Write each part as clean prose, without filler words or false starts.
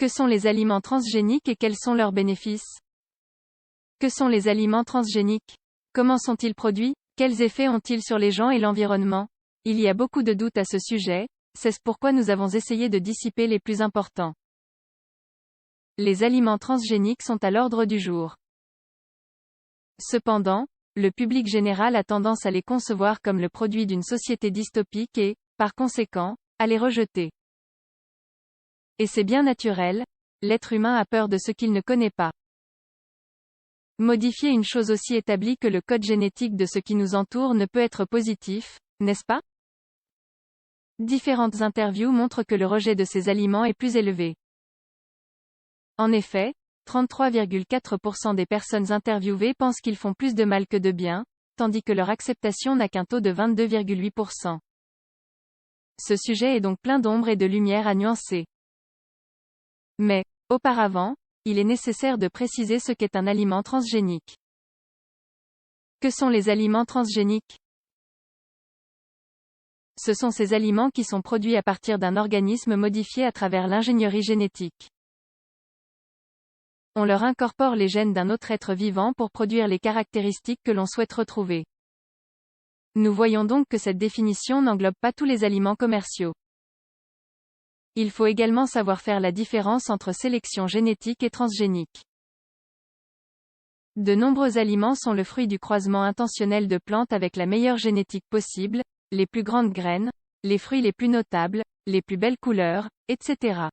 Que sont les aliments transgéniques et quels sont leurs bénéfices? Que sont les aliments transgéniques? Comment sont-ils produits? Quels effets ont-ils sur les gens et l'environnement? Il y a beaucoup de doutes à ce sujet, c'est pourquoi nous avons essayé de dissiper les plus importants. Les aliments transgéniques sont à l'ordre du jour. Cependant, le public général a tendance à les concevoir comme le produit d'une société dystopique et, par conséquent, à les rejeter. Et c'est bien naturel, l'être humain a peur de ce qu'il ne connaît pas. Modifier une chose aussi établie que le code génétique de ce qui nous entoure ne peut être positif, n'est-ce pas? Différentes interviews montrent que le rejet de ces aliments est plus élevé. En effet, 33,4% des personnes interviewées pensent qu'ils font plus de mal que de bien, tandis que leur acceptation n'a qu'un taux de 22,8%. Ce sujet est donc plein d'ombre et de lumière à nuancer. Mais, auparavant, il est nécessaire de préciser ce qu'est un aliment transgénique. Que sont les aliments transgéniques? Ce sont ces aliments qui sont produits à partir d'un organisme modifié à travers l'ingénierie génétique. On leur incorpore les gènes d'un autre être vivant pour produire les caractéristiques que l'on souhaite retrouver. Nous voyons donc que cette définition n'englobe pas tous les aliments commerciaux. Il faut également savoir faire la différence entre sélection génétique et transgénique. De nombreux aliments sont le fruit du croisement intentionnel de plantes avec la meilleure génétique possible, les plus grandes graines, les fruits les plus notables, les plus belles couleurs, etc.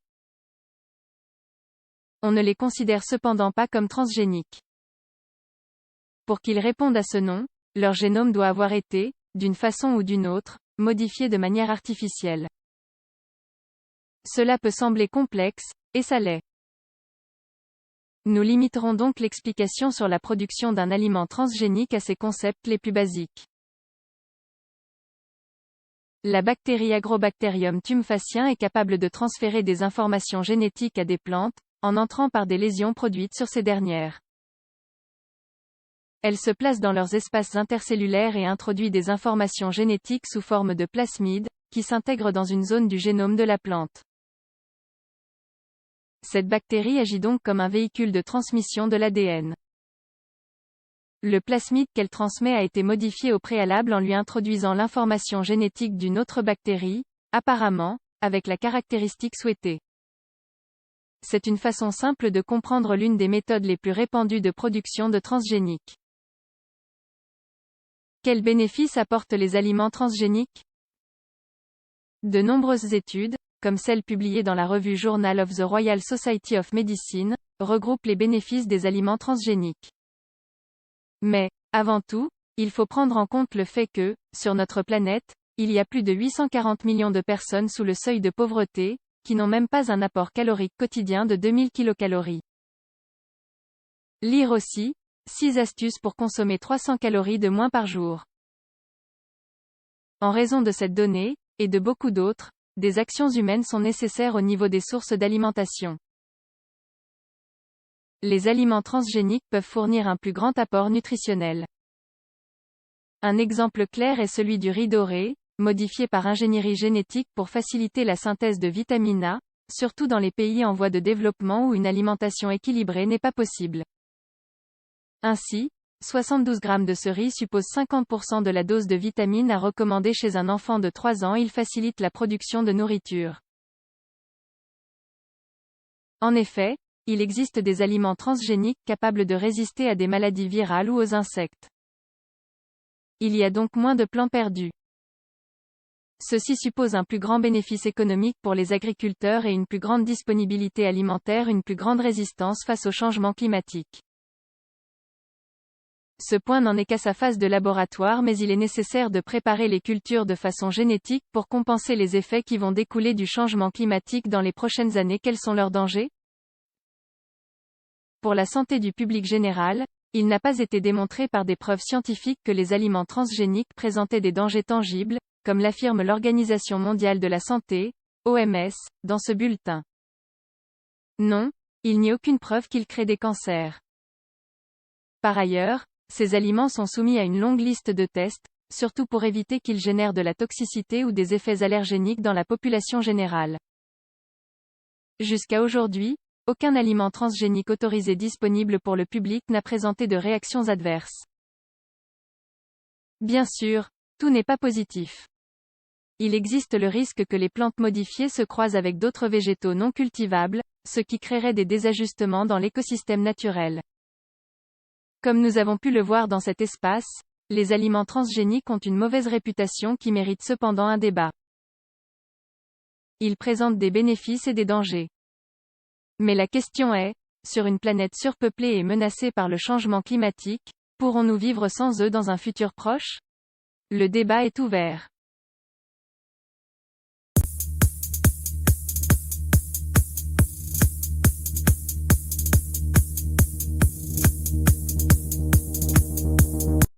On ne les considère cependant pas comme transgéniques. Pour qu'ils répondent à ce nom, leur génome doit avoir été, d'une façon ou d'une autre, modifié de manière artificielle. Cela peut sembler complexe, et ça l'est. Nous limiterons donc l'explication sur la production d'un aliment transgénique à ses concepts les plus basiques. La bactérie Agrobacterium tumefaciens est capable de transférer des informations génétiques à des plantes, en entrant par des lésions produites sur ces dernières. Elle se place dans leurs espaces intercellulaires et introduit des informations génétiques sous forme de plasmides, qui s'intègrent dans une zone du génome de la plante. Cette bactérie agit donc comme un véhicule de transmission de l'ADN. Le plasmide qu'elle transmet a été modifié au préalable en lui introduisant l'information génétique d'une autre bactérie, apparemment, avec la caractéristique souhaitée. C'est une façon simple de comprendre l'une des méthodes les plus répandues de production de transgéniques. Quels bénéfices apportent les aliments transgéniques? De nombreuses études, comme celle publiée dans la revue Journal of the Royal Society of Medicine, regroupent les bénéfices des aliments transgéniques. Mais, avant tout, il faut prendre en compte le fait que, sur notre planète, il y a plus de 840 millions de personnes sous le seuil de pauvreté, qui n'ont même pas un apport calorique quotidien de 2000 kcal. Lire aussi, 6 astuces pour consommer 300 calories de moins par jour. En raison de cette donnée, et de beaucoup d'autres, des actions humaines sont nécessaires au niveau des sources d'alimentation. Les aliments transgéniques peuvent fournir un plus grand apport nutritionnel. Un exemple clair est celui du riz doré, modifié par ingénierie génétique pour faciliter la synthèse de vitamine A, surtout dans les pays en voie de développement où une alimentation équilibrée n'est pas possible. Ainsi, 72 grammes de ce riz suppose 50% de la dose de vitamine A recommandée chez un enfant de 3 ans. Il facilite la production de nourriture. En effet, il existe des aliments transgéniques capables de résister à des maladies virales ou aux insectes. Il y a donc moins de plants perdus. Ceci suppose un plus grand bénéfice économique pour les agriculteurs et une plus grande disponibilité alimentaire, une plus grande résistance face au changement climatique. Ce point n'en est qu'à sa phase de laboratoire, mais il est nécessaire de préparer les cultures de façon génétique pour compenser les effets qui vont découler du changement climatique dans les prochaines années. Quels sont leurs dangers? Pour la santé du public général, il n'a pas été démontré par des preuves scientifiques que les aliments transgéniques présentaient des dangers tangibles, comme l'affirme l'Organisation mondiale de la santé, OMS, dans ce bulletin. Non, il n'y a aucune preuve qu'ils créent des cancers. Par ailleurs, ces aliments sont soumis à une longue liste de tests, surtout pour éviter qu'ils génèrent de la toxicité ou des effets allergéniques dans la population générale. Jusqu'à aujourd'hui, aucun aliment transgénique autorisé disponible pour le public n'a présenté de réactions adverses. Bien sûr, tout n'est pas positif. Il existe le risque que les plantes modifiées se croisent avec d'autres végétaux non cultivables, ce qui créerait des désajustements dans l'écosystème naturel. Comme nous avons pu le voir dans cet espace, les aliments transgéniques ont une mauvaise réputation qui mérite cependant un débat. Ils présentent des bénéfices et des dangers. Mais la question est, sur une planète surpeuplée et menacée par le changement climatique, pourrons-nous vivre sans eux dans un futur proche? Le débat est ouvert.